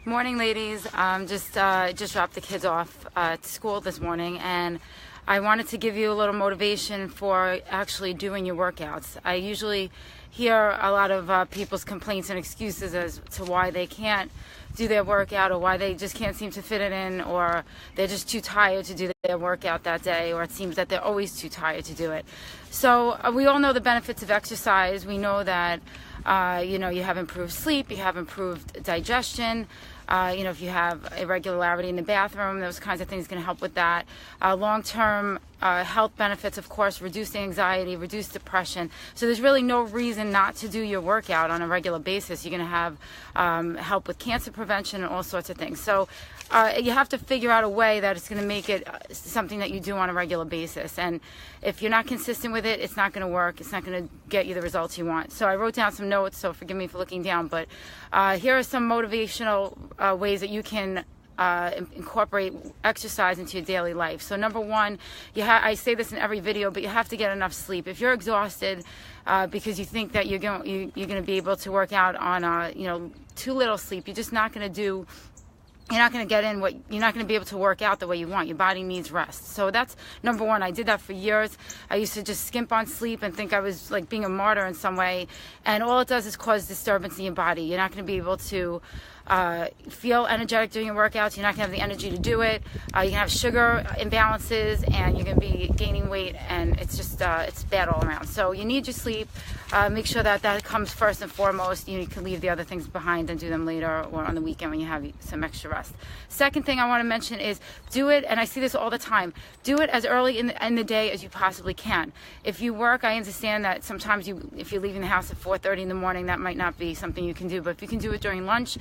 Morning, ladies. Just dropped the kids off to school this morning, and I wanted to give you a little motivation for actually doing your workouts. I usually hear a lot of people's complaints and excuses as to why they can't do their workout, or why they just can't seem to fit it in, or they're just too tired to do their workout that day, or it seems that they're always too tired to do it. So we all know the benefits of exercise. We know that you have improved sleep, you have improved digestion. If you have irregularity in the bathroom, those kinds of things can help with that. Long-term health benefits, of course, reduce anxiety, reduce depression. So there's really no reason not to do your workout on a regular basis. You're going to have help with cancer prevention and all sorts of things. So you have to figure out a way that it's going to make it something that you do on a regular basis. And if you're not consistent with it, it's not going to work. It's not going to get you the results you want. So I wrote down some notes, so forgive me for looking down, but here are some motivational ways that you can incorporate exercise into your daily life. So number one, I say this in every video, but you have to get enough sleep. If you're exhausted because you think that you're going to be able to work out on too little sleep, you're just not going to do. You're not going to get in you're not going to be able to work out the way you want. Your body needs rest. So that's number one. I did that for years. I used to just skimp on sleep and think I was like being a martyr in some way. And all it does is cause disturbance in your body. You're not going to be able to feel energetic during your workouts. You're not going to have the energy to do it. You can have sugar imbalances, and you're going to be gaining weight, and it's just it's bad all around. So you need your sleep. Make sure that comes first and foremost. You can leave the other things behind and do them later or on the weekend when you have some extra rest. Second thing I want to mention is do it, and I see this all the time, do it as early in the day as you possibly can. If you work, I understand that sometimes if you're leaving the house at 4:30 in the morning, that might not be something you can do, but if you can do it during lunch,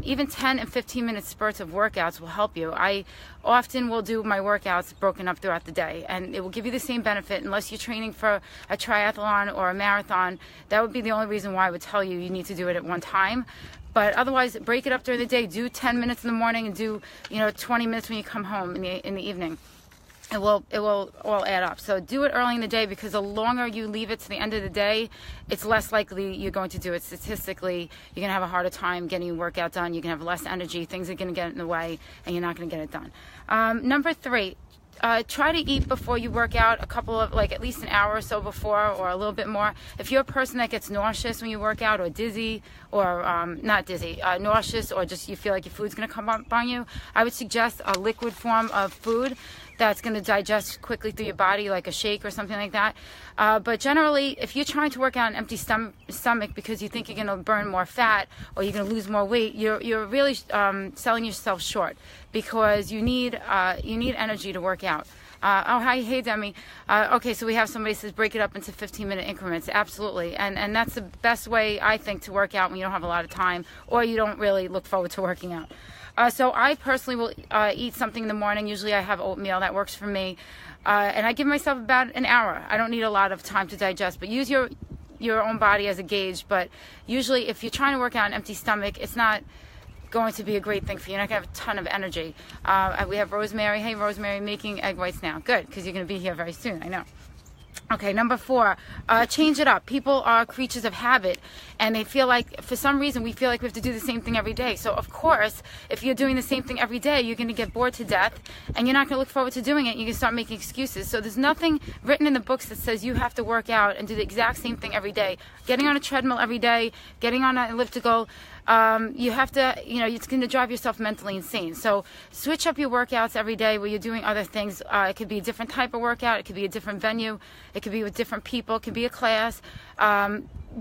even 10 and 15 minute spurts of workouts will help you. I often will do my workouts broken up throughout the day, and it will give you the same benefit unless you're training for a triathlon or a marathon. That would be the only reason why I would tell you need to do it at one time. But otherwise, break it up during the day. Do 10 minutes in the morning and do 20 minutes when you come home in the evening. It will all add up. So do it early in the day, because the longer you leave it to the end of the day, it's less likely you're going to do it. Statistically, you're going to have a harder time getting your workout done. You're going to have less energy. Things are going to get in the way, and you're not going to get it done. Number three, try to eat before you work out, at least an hour or so before, or a little bit more. If you're a person that gets nauseous when you work out, or dizzy, or nauseous, or just you feel like your food's going to come up on you, I would suggest a liquid form of food that's going to digest quickly through your body, like a shake or something like that. But generally, if you're trying to work out an empty stomach because you think you're going to burn more fat or you're going to lose more weight, you're really selling yourself short, because you need energy to work out. Hi, hey, Demi. Okay, so we have somebody says break it up into 15-minute increments. Absolutely, and that's the best way, I think, to work out when you don't have a lot of time or you don't really look forward to working out. So I personally will eat something in the morning. Usually I have oatmeal. That works for me. And I give myself about an hour. I don't need a lot of time to digest, but use your own body as a gauge. But usually if you're trying to work out an empty stomach, it's not going to be a great thing for you. You're not going to have a ton of energy. We have Rosemary. Hey, Rosemary, making egg whites now. Good, because you're going to be here very soon. I know. Okay, number four, change it up. People are creatures of habit, and they feel like, for some reason, we feel like we have to do the same thing every day. So, of course, if you're doing the same thing every day, you're going to get bored to death, and you're not going to look forward to doing it. You can start making excuses. So there's nothing written in the books that says you have to work out and do the exact same thing every day. Getting on a treadmill every day, getting on an elliptical, you have to, it's going to drive yourself mentally insane. So switch up your workouts every day where you're doing other things. It could be a different type of workout. It could be a different venue. It could be with different people. It could be a class.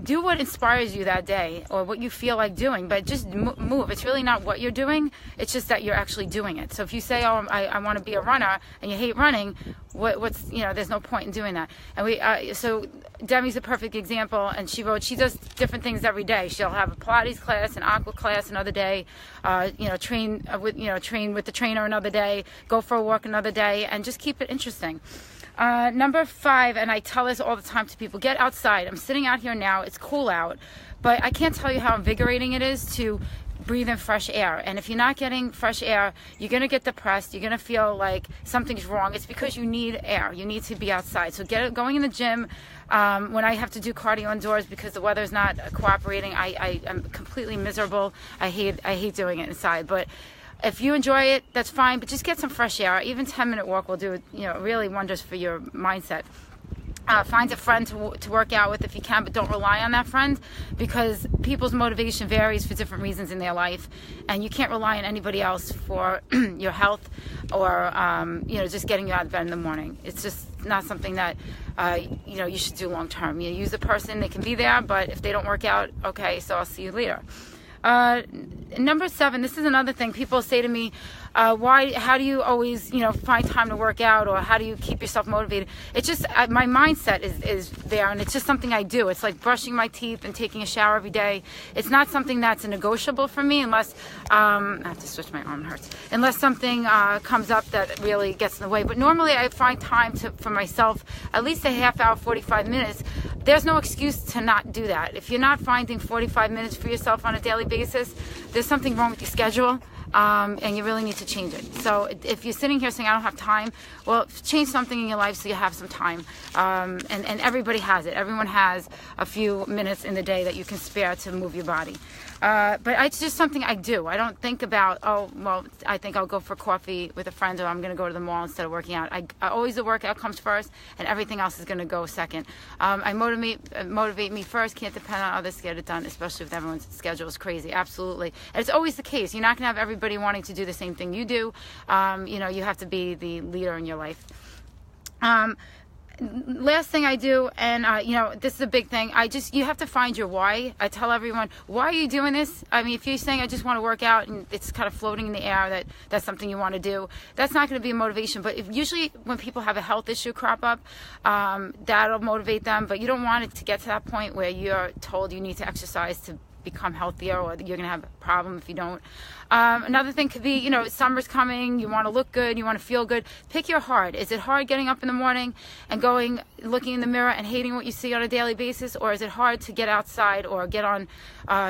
Do what inspires you that day or what you feel like doing, but just move. It's really not what you're doing. It's just that you're actually doing it. So if you say, oh, I want to be a runner, and you hate running, there's no point in doing that. And so Demi's a perfect example, and she does different things every day. She'll have a Pilates class, an aqua class another day, train with the trainer another day, go for a walk another day, and just keep it interesting. Number five, and I tell this all the time to people, get outside. I'm sitting out here now. It's cool out, but I can't tell you how invigorating it is to breathe in fresh air. And if you're not getting fresh air, you're going to get depressed. You're going to feel like something's wrong. It's because you need air. You need to be outside. So going in the gym. When I have to do cardio indoors because the weather's not cooperating, I am completely miserable. I hate doing it inside. But if you enjoy it, that's fine. But just get some fresh air. Even 10-minute walk will do, really wonders for your mindset. Find a friend to work out with if you can, but don't rely on that friend, because people's motivation varies for different reasons in their life, and you can't rely on anybody else for your health or just getting you out of bed in the morning. It's just not something that you should do long term. You use a person, they can be there, but if they don't work out, okay, so I'll see you later. Number 7, this is another thing. People say to me, how do you always, find time to work out, or how do you keep yourself motivated? It's just, my mindset is there, and it's just something I do. It's like brushing my teeth and taking a shower every day. It's not something that's a negotiable for me unless, I have to switch my arm, it hurts. Unless something comes up that really gets in the way. But normally I find time for myself, at least a half hour, 45 minutes. There's no excuse to not do that. If you're not finding 45 minutes for yourself on a daily basis, there's something wrong with your schedule, and you really need to change it. So if you're sitting here saying, I don't have time, well, change something in your life so you have some time. And everybody has it. Everyone has a few minutes in the day that you can spare to move your body. But it's just something I do. I don't think about, I think I'll go for coffee with a friend, or I'm going to go to the mall instead of working out. Always the workout comes first, and everything else is going to go second. Motivate me first. Can't depend on others to get it done, especially if everyone's schedule is crazy. Absolutely. And it's always the case. You're not going to have everybody wanting to do the same thing you do. You have to be the leader in your life. Last thing I do, and this is a big thing, you have to find your why. I tell everyone, why are you doing this? I mean, if you're saying I just want to work out and it's kind of floating in the air that's something you want to do, that's not going to be a motivation. But usually when people have a health issue crop up, that'll motivate them. But you don't want it to get to that point where you're told you need to exercise to become healthier, or you're going to have a problem if you don't. Another thing could be, summer's coming, you want to look good, you want to feel good. Pick your heart. Is it hard getting up in the morning and looking in the mirror and hating what you see on a daily basis? Or is it hard to get outside or get on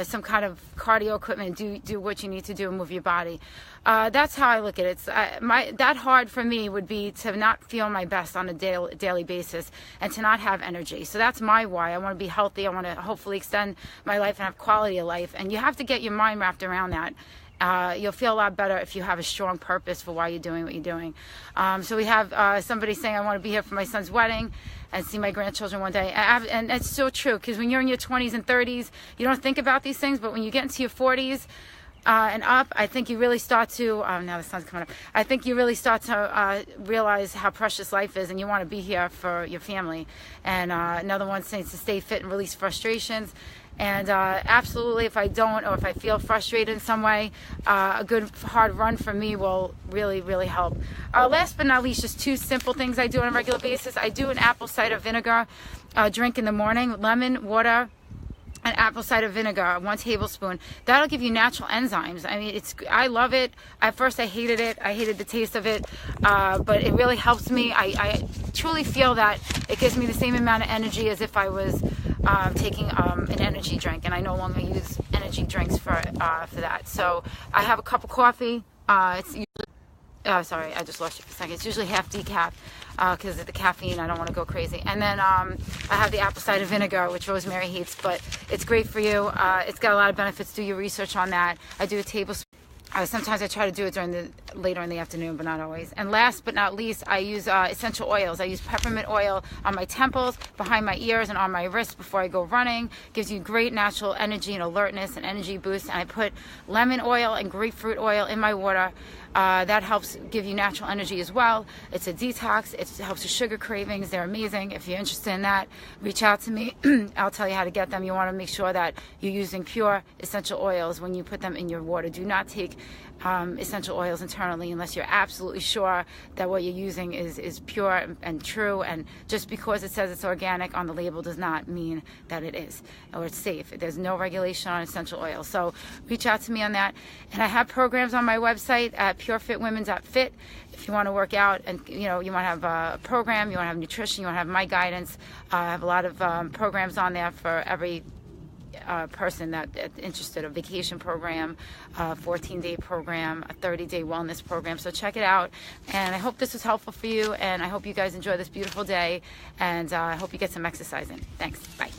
some kind of cardio equipment and do what you need to do and move your body? That's how I look at it. That hard for me would be to not feel my best on a daily basis and to not have energy. So that's my why. I want to be healthy. I want to hopefully extend my life and have quality of life. And you have to get your mind wrapped around that. You'll feel a lot better if you have a strong purpose for why you're doing what you're doing. So we have somebody saying, I want to be here for my son's wedding and see my grandchildren one day. And it's so true, because when you're in your 20s and 30s, you don't think about these things. But when you get into your 40s, and up, I think you really start to, now the sun's coming up, I think you really start to realize how precious life is, and you want to be here for your family. And another one says to stay fit and release frustrations. And absolutely, if I don't, or if I feel frustrated in some way, a good hard run for me will really, really help. Last but not least, just 2 simple things I do on a regular basis. I do an apple cider vinegar drink in the morning, lemon, water, and apple cider vinegar, 1 tablespoon. That'll give you natural enzymes. I mean, I love it. At first I hated it. I hated the taste of it, but it really helps me. I truly feel that it gives me the same amount of energy as if I was taking an energy drink, and I no longer use energy drinks for that. So I have a cup of coffee. It's usually, sorry, I just lost you for a second. It's usually half decaf, because of the caffeine. I don't want to go crazy. And then I have the apple cider vinegar, which Rosemary hates, but it's great for you. It's got a lot of benefits. Do your research on that. I do a tablespoon. Sometimes I try to do it later in the afternoon, but not always. And last but not least, I use essential oils. I use peppermint oil on my temples, behind my ears, and on my wrists before I go running. Gives you great natural energy and alertness and energy boost. And I put lemon oil and grapefruit oil in my water. That helps give you natural energy as well. It's a detox. It helps with sugar cravings. They're amazing. If you're interested in that, reach out to me. I'll tell you how to get them. You want to make sure that you're using pure essential oils when you put them in your water. Do not take essential oils internally unless you're absolutely sure that what you're using is pure and true. And just because it says it's organic on the label does not mean that it is, or it's safe. There's no regulation on essential oils. So reach out to me on that. And I have programs on my website at purefitwomen.fit. If you want to work out and you want to have a program, you want to have nutrition, you want to have my guidance, I have a lot of programs on there for every person that interested, a vacation program, a 14-day program, a 30-day wellness program. So check it out, and I hope this was helpful for you, and I hope you guys enjoy this beautiful day, and I hope you get some exercise in. Thanks. Bye.